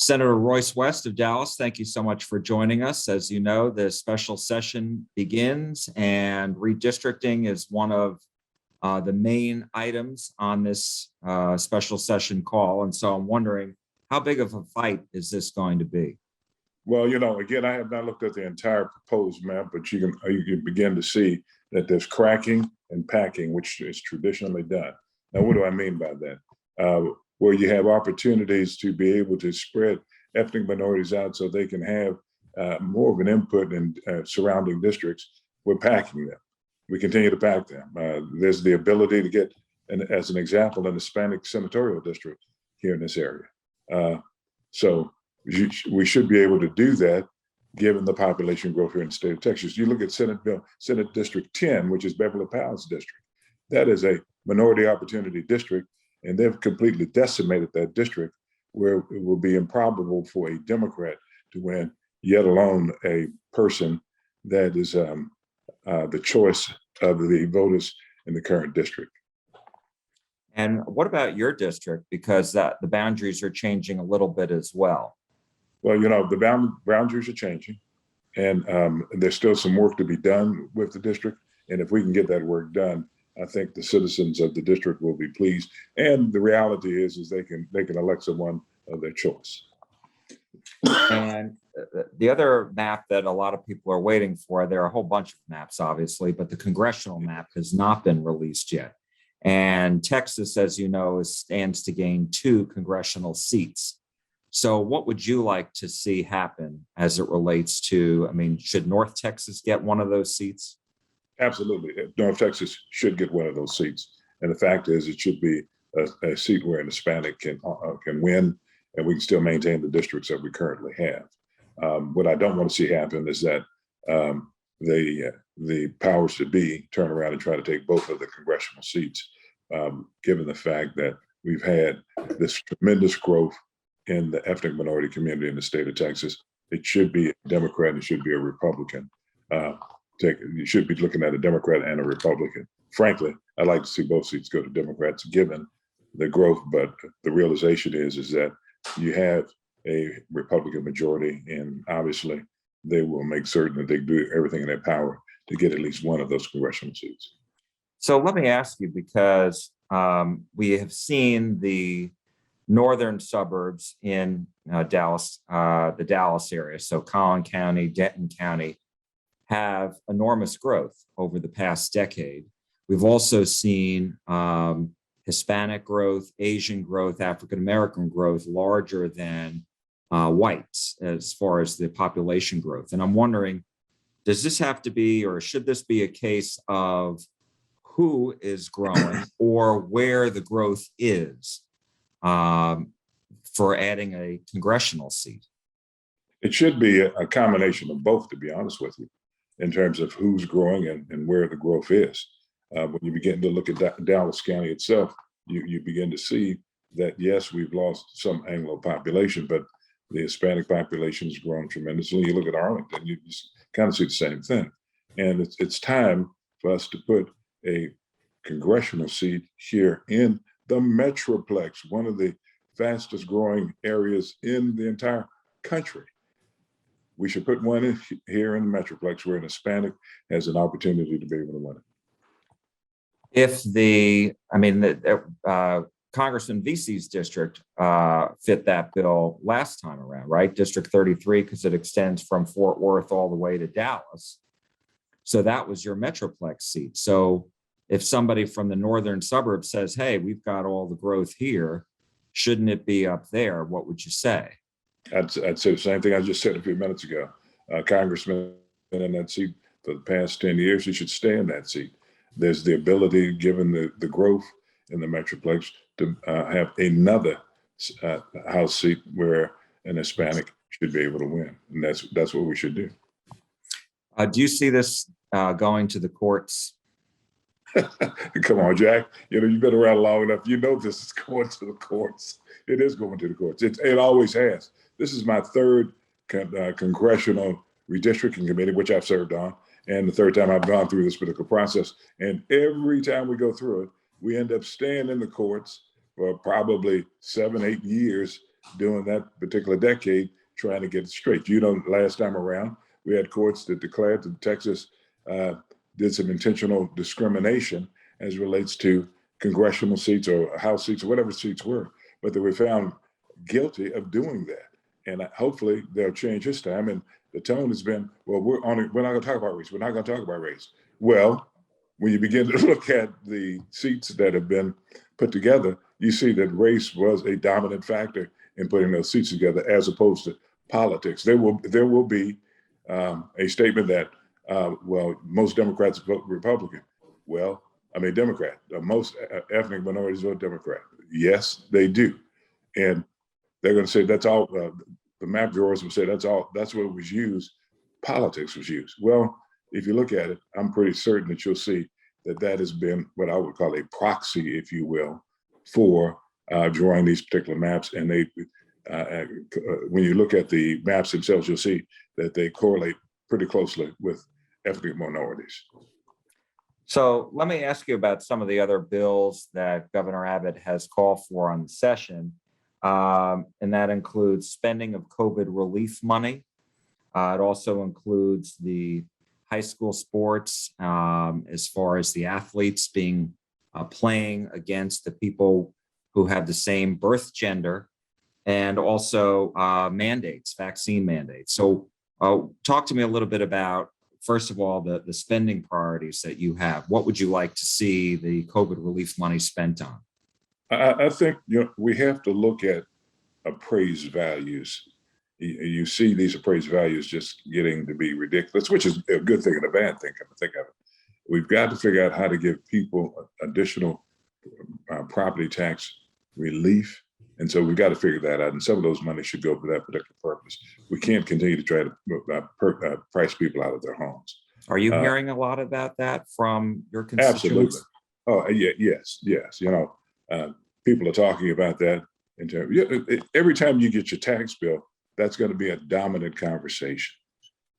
Senator Royce West of Dallas, thank you so much for joining us. As you know, the special session begins, and redistricting is one of the main items on this special session call. And so I'm wondering, how big of a fight is this going to be? Well, again, I have not looked at the entire proposed map, but you can begin to see that there's cracking and packing, which is traditionally done. Now, what do I mean by that? Where you have opportunities to be able to spread ethnic minorities out so they can have more of an input in surrounding districts, we're packing them. We continue to pack them. There's the ability to get, as an example, an Hispanic senatorial district here in this area. So we should be able to do that given the population growth here in the state of Texas. You look at Senate District 10, which is Beverly Powell's district. That is a minority opportunity district, and they've completely decimated that district where it will be improbable for a Democrat to win, yet alone a person that is the choice of the voters in the current district. And what about your district? Because the boundaries are changing a little bit as well. Well, the boundaries are changing, and there's still some work to be done with the district. And if we can get that work done, I think the citizens of the district will be pleased. And the reality is they can elect someone of their choice. And the other map that a lot of people are waiting for, there are a whole bunch of maps, obviously, but the congressional map has not been released yet. And Texas, as you know, stands to gain 2 congressional seats. So what would you like to see happen as it relates to, should North Texas get one of those seats? Absolutely. North Texas should get one of those seats. And the fact is, it should be a seat where an Hispanic can win, and we can still maintain the districts that we currently have. What I don't want to see happen is that the powers to be turn around and try to take both of the congressional seats, given the fact that we've had this tremendous growth in the ethnic minority community in the state of Texas. It should be a Democrat, it should be a Republican. You should be looking at a Democrat and a Republican. Frankly, I'd like to see both seats go to Democrats given the growth, but the realization is that you have a Republican majority, and obviously they will make certain that they do everything in their power to get at least one of those congressional seats. So let me ask you, because we have seen the northern suburbs in Dallas, the Dallas area, so Collin County, Denton County, have enormous growth over the past decade. We've also seen Hispanic growth, Asian growth, African-American growth larger than whites as far as the population growth. And I'm wondering, does this have to be, or should this be a case of who is growing or where the growth is for adding a congressional seat? It should be a combination of both, to be honest with you, in terms of who's growing and where the growth is. When you begin to look at Dallas County itself, you begin to see that, yes, we've lost some Anglo population, but the Hispanic population has grown tremendously. You look at Arlington, you just kind of see the same thing. And it's time for us to put a congressional seat here in the Metroplex, one of the fastest growing areas in the entire country. We should put one in here in the Metroplex where an Hispanic has an opportunity to be able to win it. If Congressman Vesey's district fit that bill last time around, right? District 33, because it extends from Fort Worth all the way to Dallas. So that was your Metroplex seat. So if somebody from the northern suburbs says, hey, we've got all the growth here, shouldn't it be up there? What would you say? I'd say the same thing I just said a few minutes ago. Congressman in that seat for the past 10 years, he should stay in that seat. There's the ability, given the growth in the Metroplex, to have another House seat where an Hispanic should be able to win. And that's what we should do. Do you see this going to the courts? Come on, Jack. You've been around long enough. You know this is going to the courts. It is going to the courts. It always has. This is my third congressional redistricting committee, which I've served on, and the third time I've gone through this particular process. And every time we go through it, we end up staying in the courts for probably 7-8 years during that particular decade trying to get it straight. You know, last time around, we had courts that declared that Texas did some intentional discrimination as relates to congressional seats or House seats or whatever seats were, but they were found guilty of doing that. And hopefully they'll change this time. And the tone has been, well, we're not going to talk about race. We're not going to talk about race. Well, when you begin to look at the seats that have been put together, you see that race was a dominant factor in putting those seats together, as opposed to politics. There will be a statement that, well, most Democrats vote Republican. Well, I mean, Democrat. Most ethnic minorities vote Democrat. Yes, they do, and they're going to say that's all. The map drawers will say that's all. That's what was used. Politics was used. Well, if you look at it, I'm pretty certain that you'll see that that has been what I would call a proxy, if you will, for drawing these particular maps. And they, when you look at the maps themselves, you'll see that they correlate pretty closely with ethnic minorities. So let me ask you about some of the other bills that Governor Abbott has called for on the session. And that includes spending of COVID relief money. It also includes the high school sports, as far as the athletes being playing against the people who have the same birth gender, and also mandates, vaccine mandates. So talk to me a little bit about, first of all, the spending priorities that you have. What would you like to see the COVID relief money spent on? I think we have to look at appraised values. You see these appraised values just getting to be ridiculous, which is a good thing and a bad thing. Come to think of it, we've got to figure out how to give people additional property tax relief, and so we've got to figure that out. And some of those money should go for that particular purpose. We can't continue to try to price people out of their homes. Are you hearing a lot about that from your constituents? Absolutely. Oh, yeah, yes. People are talking about that. Every time you get your tax bill, that's going to be a dominant conversation.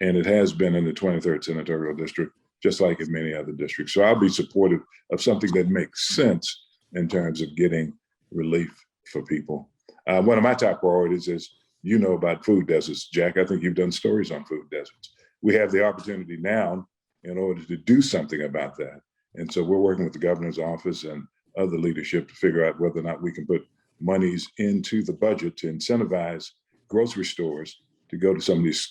And it has been in the 23rd Senatorial District, just like in many other districts. So I'll be supportive of something that makes sense in terms of getting relief for people. One of my top priorities is, about food deserts, Jack. I think you've done stories on food deserts. We have the opportunity now in order to do something about that. And so we're working with the governor's office and other leadership to figure out whether or not we can put monies into the budget to incentivize grocery stores to go to some of these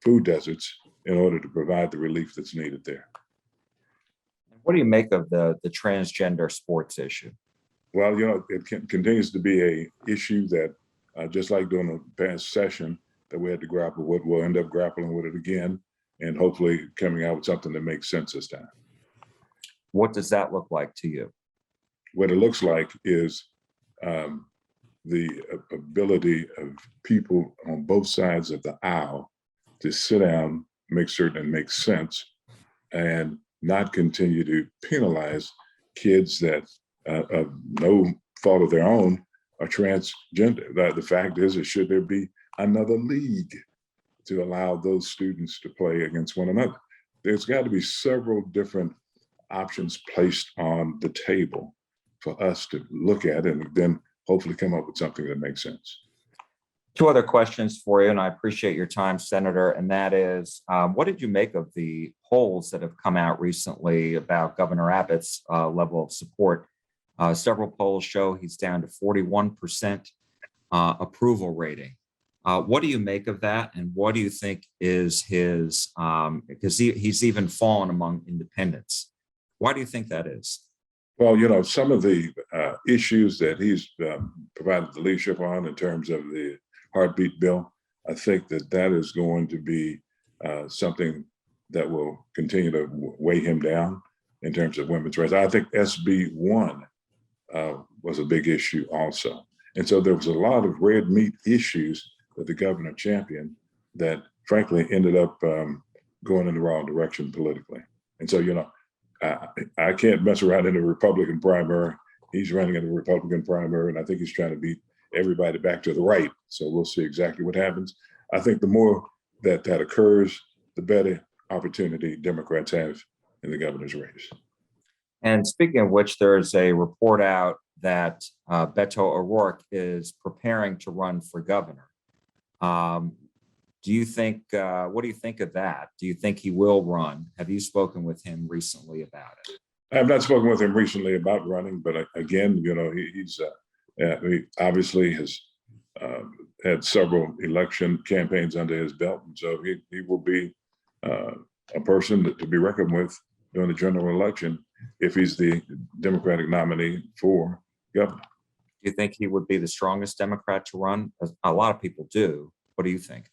food deserts in order to provide the relief that's needed there. What do you make of the transgender sports issue? Well, it continues to be a issue that, just like during the past session that we had to grapple with, we'll end up grappling with it again, and hopefully coming out with something that makes sense this time. What does that look like to you? What it looks like is the ability of people on both sides of the aisle to sit down, make certain it makes sense, and not continue to penalize kids that, of no fault of their own, are transgender. The fact is, should there be another league to allow those students to play against one another? There's got to be several different options placed on the table for us to look at, and then hopefully come up with something that makes sense. Two other questions for you, and I appreciate your time, Senator, and that is, what did you make of the polls that have come out recently about Governor Abbott's level of support? Several polls show he's down to 41% approval rating. What do you make of that, and what do you think is his, because he's even fallen among independents. Why do you think that is? Well, some of the issues that he's provided the leadership on in terms of the heartbeat bill, I think that is going to be something that will continue to weigh him down in terms of women's rights. I think SB 1 was a big issue also. And so there was a lot of red meat issues that the governor championed that frankly ended up going in the wrong direction politically. And so, I can't mess around in the Republican primary. He's running in the Republican primary, and I think he's trying to beat everybody back to the right. So we'll see exactly what happens. I think the more that occurs, the better opportunity Democrats have in the governor's race. And speaking of which, there's a report out that Beto O'Rourke is preparing to run for governor. Do you think, what do you think of that? Do you think he will run? Have you spoken with him recently about it? I have not spoken with him recently about running, but again, you know, he obviously has had several election campaigns under his belt, and so he will be a person to be reckoned with during the general election if he's the Democratic nominee for governor. Do you think he would be the strongest Democrat to run? A lot of people do. What do you think?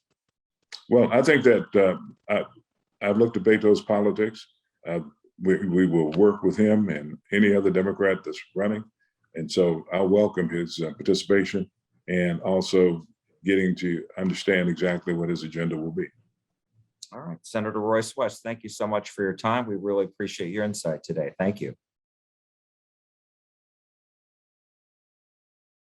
Well, I think that I've looked at Beto's politics. We will work with him and any other Democrat that's running. And so I'll welcome his participation and also getting to understand exactly what his agenda will be. All right, Senator Royce West, thank you so much for your time. We really appreciate your insight today. Thank you.